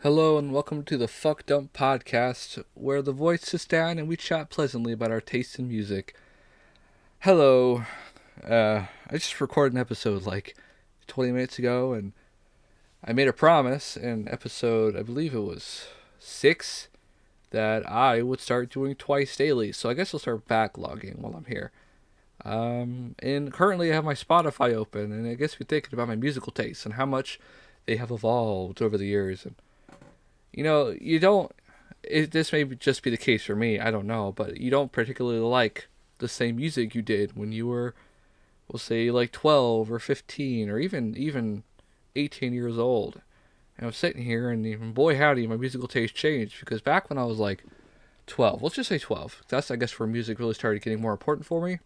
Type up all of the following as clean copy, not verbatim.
Hello and welcome to the Fuck Dump Podcast, where the voice sits down and we chat pleasantly about our taste in music. Hello, I just recorded an episode like 20 minutes ago, and I made a promise in episode, I believe it was 6, that I would start doing twice daily. So I guess I'll start backlogging while I'm here. And currently I have my Spotify open, and I guess we're thinking about my musical tastes and how much they have evolved over the years. And you don't. This may just be the case for me. I don't know, but you don't particularly like the same music you did when you were, we'll say, like 12 or 15 or even 18 years old. And I'm sitting here, and even boy howdy, my musical taste changed because back when I was like 12, let's just say 12. That's I guess where music really started getting more important for me.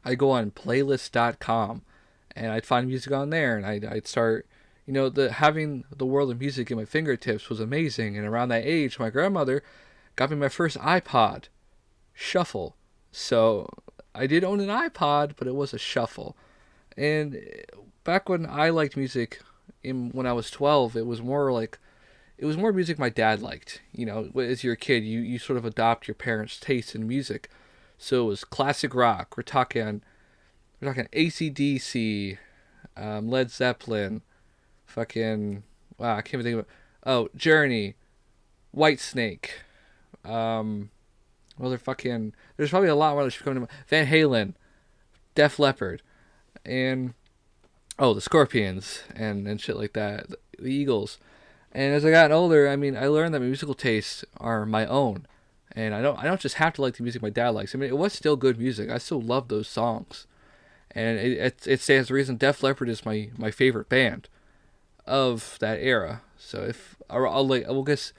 I'd go on playlist.com and I'd find music on there, and I'd start, the having the world of music at my fingertips was amazing. And around that age, my grandmother got me my first iPod Shuffle. So I did own an iPod, but it was a Shuffle. And back when I liked music, when I was 12, it was more music my dad liked. As you're a kid, you sort of adopt your parents' taste in music. So it was classic rock. We're talking AC/DC, Led Zeppelin, fucking wow, I can't even think of it. Oh, Journey, White Snake. Well, there's probably a lot more that should come to mind. Van Halen, Def Leppard, and the Scorpions and shit like that. The Eagles. And as I got older, I learned that my musical tastes are my own, and I don't just have to like the music my dad likes. It was still good music. I still love those songs, and it stands to reason. Def Leppard is my favorite band of that era. So if we'll guess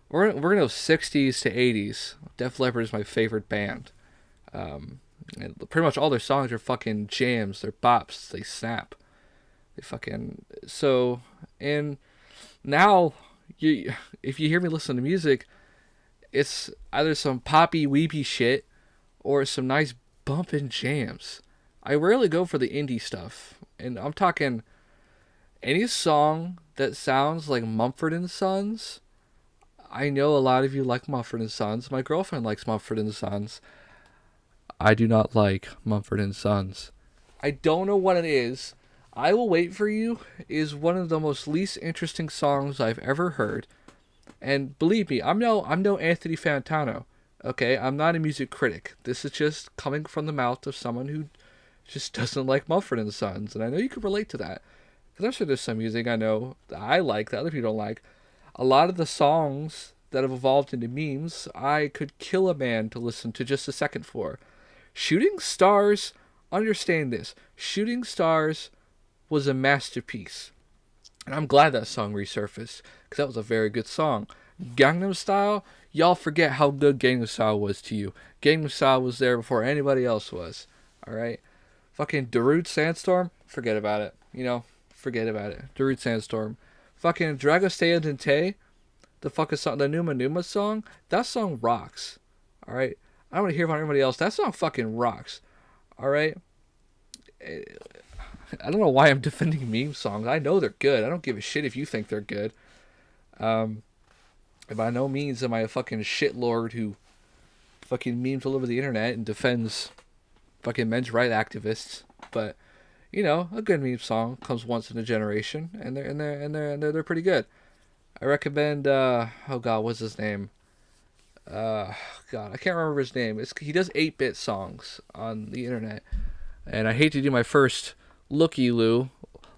we're gonna go 60s to 80s. Def Leppard is my favorite band. And pretty much all their songs are fucking jams. They're bops. They snap. They fucking so and now if you hear me listen to music, it's either some poppy weepy shit or some nice bumping jams. I rarely go for the indie stuff, and I'm talking any song that sounds like Mumford and Sons. I know a lot of you like Mumford and Sons. My girlfriend likes Mumford and Sons. I do not like Mumford and Sons. I don't know what it is. I Will Wait for You is one of the most least interesting songs I've ever heard. And believe me, I'm no Anthony Fantano. Okay, I'm not a music critic. This is just coming from the mouth of someone who just doesn't like Mumford and Sons, and I know you can relate to that. Because I'm sure there's some music I know that I like that other people don't like. A lot of the songs that have evolved into memes, I could kill a man to listen to just a second for. Shooting Stars, understand this. Shooting Stars was a masterpiece. And I'm glad that song resurfaced, because that was a very good song. Gangnam Style, y'all forget how good Gangnam Style was to you. Gangnam Style was there before anybody else was. Alright? Fucking Darude Sandstorm, forget about it. Forget about it. Darude Sandstorm. Fucking Dragostea Dente, the fucking song, the Numa Numa song, that song rocks. Alright? I don't want to hear about anybody else. That song fucking rocks. Alright? I don't know why I'm defending meme songs. I know they're good. I don't give a shit if you think they're good. Um, by no means am I a fucking shitlord who fucking memes all over the internet and defends fucking men's right activists. But a good meme song comes once in a generation, and they're pretty good. I recommend. Oh God, what's his name? God, I can't remember his name. He does 8-bit songs on the internet, and I hate to do my first looky loo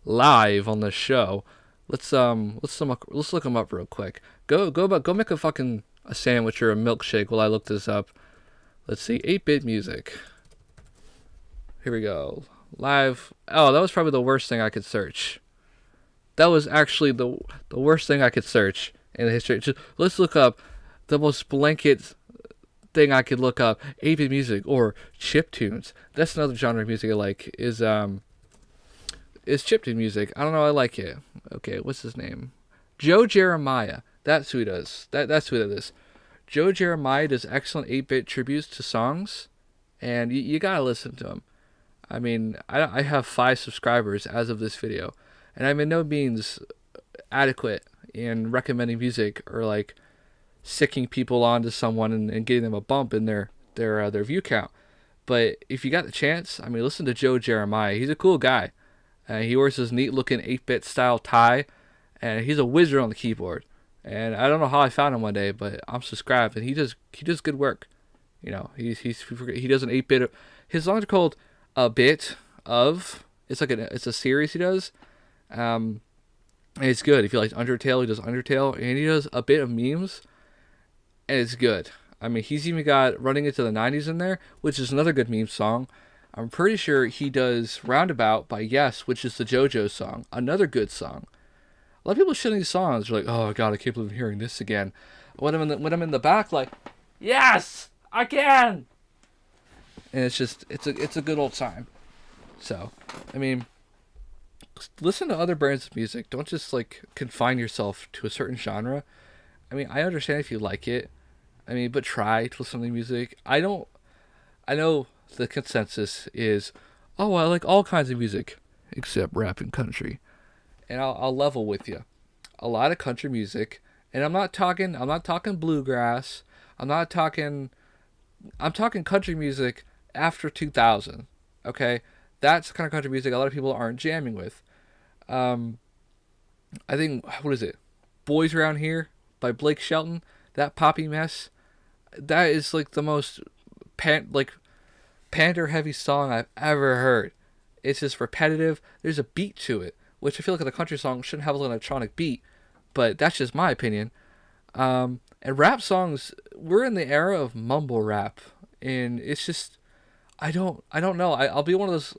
live on the show. Let's look him up real quick. Go make a sandwich or a milkshake while I look this up. Let's see, 8-bit music. Here we go. Live. Oh, that was probably the worst thing I could search. That was actually the worst thing I could search in the history. Let's look up the most blanket thing I could look up: 8-bit music or chip tunes. That's another genre of music I like. Is chiptune music. I don't know. I like it. Okay, what's his name? Joe Jeremiah. That's who he does. That's who that is. Joe Jeremiah does excellent 8-bit tributes to songs, and you gotta listen to him. I have 5 subscribers as of this video, and I'm in no means adequate in recommending music or like sicking people onto someone and getting them a bump in their view count. But if you got the chance, I mean, listen to Joe Jeremiah. He's a cool guy. He wears this neat looking 8-bit style tie, and he's a wizard on the keyboard. And I don't know how I found him one day, but I'm subscribed, and he does good work. You know, he does an 8-bit. His songs are called A Bit of. It's a series he does. And it's good. If you like Undertale, he does Undertale, and he does a bit of memes, and it's good. I mean, he's even got Running Into the 90s in there, which is another good meme song. I'm pretty sure he does Roundabout by Yes, which is the JoJo song, another good song. A lot of people shit on these songs. They're like, oh god, I can't believe I'm hearing this again. When I'm in the back, like, yes, I can. And it's a good old time. So, I mean, listen to other brands of music. Don't just like confine yourself to a certain genre. I mean, I understand if you like it. I mean, but try to listen to music. I know the consensus is, oh, I like all kinds of music except rap and country. And I'll level with you. A lot of country music, and I'm not talking bluegrass. I'm talking country music after 2000. Okay? That's the kind of country music a lot of people aren't jamming with. I think, what is it? Boys Around Here by Blake Shelton. That poppy mess. That is like the most pander heavy song I've ever heard. It's just repetitive. There's a beat to it, which I feel like a country song shouldn't have an electronic beat, but that's just my opinion. And rap songs, we're in the era of mumble rap, and it's just, I don't know. I'll be one of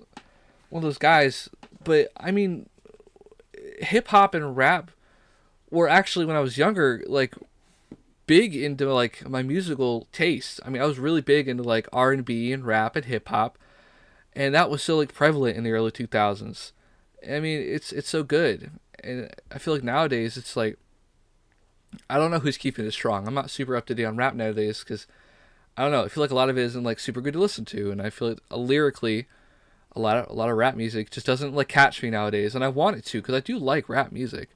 those guys, but I mean, hip hop and rap were actually, when I was younger, like big into like my musical taste. I mean, I was really big into like R&B and rap and hip hop, and that was still like prevalent in the early 2000s. I mean, it's so good, and I feel like nowadays it's like, I don't know who's keeping it strong. I'm not super up to date on rap nowadays because I don't know. I feel like a lot of it isn't like super good to listen to, and I feel like lyrically, a lot of rap music just doesn't like catch me nowadays, and I want it to because I do like rap music.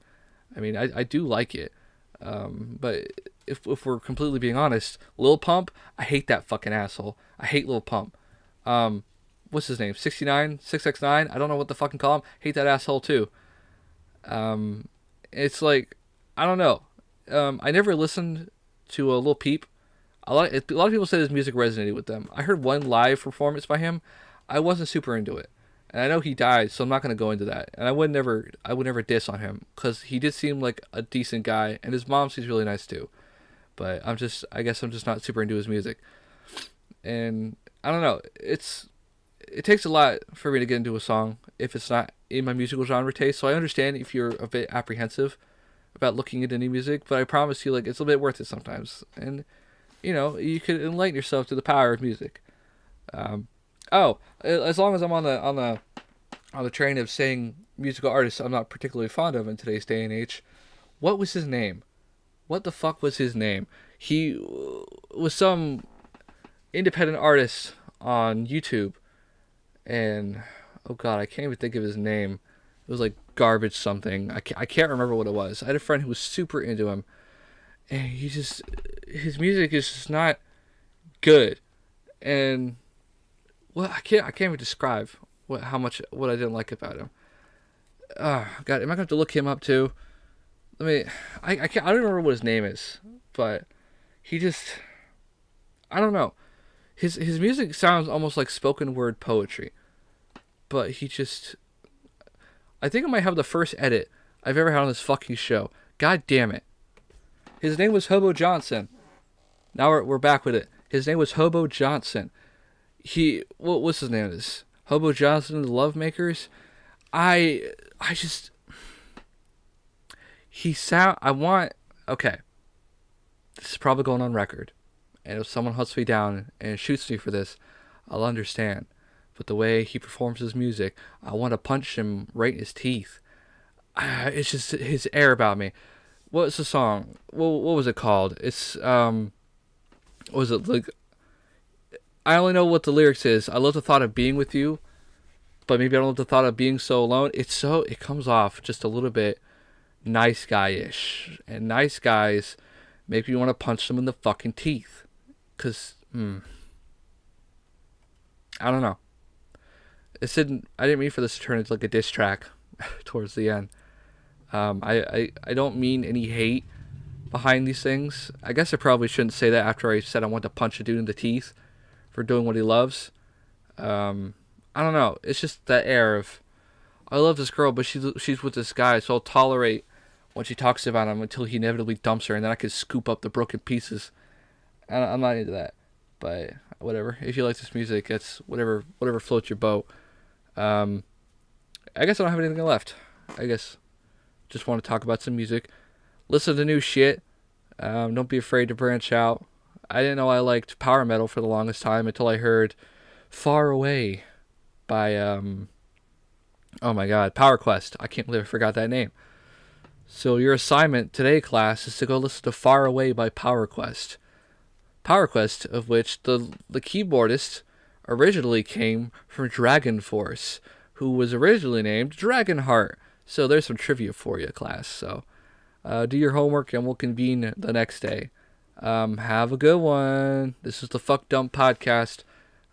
I mean, I do like it, but if we're completely being honest, Lil Pump, I hate that fucking asshole. I hate Lil Pump. What's his name? 69, 6X9. I don't know what the fucking call him. Hate that asshole too. It's like, I don't know. I never listened to a Lil Peep. A lot of people say his music resonated with them. I heard one live performance by him. I wasn't super into it, and I know he died, so I'm not gonna go into that. And I would never diss on him because he did seem like a decent guy, and his mom seems really nice too. But I guess I'm just not super into his music, and I don't know. It takes a lot for me to get into a song if it's not in my musical genre taste. So I understand if you're a bit apprehensive about looking into new music, but I promise you, like, it's a bit worth it sometimes. And you know, you could enlighten yourself to the power of music. As long as I'm on the train of saying musical artists I'm not particularly fond of in today's day and age, what was his name? What the fuck was his name? He was some independent artist on YouTube, and oh god, I can't even think of his name. It was like garbage something. I can't remember what it was. I had a friend who was super into him, and his music is just not good. And well, I can't even describe what I didn't like about him. God, am I gonna have to look him up too? I don't remember what his name is, but I don't know. His music sounds almost like spoken word poetry, but I think I might have the first edit I've ever had on this fucking show. God damn it. His name was Hobo Johnson. Now we're back with it. His name was Hobo Johnson. What's his name? Is Hobo Johnson and the Lovemakers? Okay. This is probably going on record. And if someone hunts me down and shoots me for this, I'll understand. But the way he performs his music, I want to punch him right in his teeth. It's just his air about me. What's the song? What was it called? It's, what was it, like, I only know what the lyrics is. I love the thought of being with you, but maybe I don't love the thought of being so alone. It comes off just a little bit nice guy-ish. And nice guys make me want to punch them in the fucking teeth. Because, I don't know. I didn't mean for this to turn into like a diss track towards the end. I don't mean any hate behind these things. I guess I probably shouldn't say that after I said I want to punch a dude in the teeth for doing what he loves. I don't know. It's just that air of, I love this girl, but she's with this guy, so I'll tolerate when she talks about him until he inevitably dumps her, and then I can scoop up the broken pieces. I'm not into that, but whatever. If you like this music, it's whatever floats your boat. I guess I don't have anything left. I guess just want to talk about some music. Listen to new shit. Don't be afraid to branch out. I didn't know I liked power metal for the longest time until I heard Far Away by, oh my god, Power Quest. I can't believe I forgot that name. So your assignment today, class, is to go listen to Far Away by Power Quest. Power Quest, of which the keyboardist originally came from Dragon Force, who was originally named Dragonheart. So there's some trivia for you, class. So do your homework and we'll convene the next day. Have a good one. This is the Fuck Dump Podcast.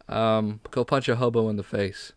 Go punch a hobo in the face.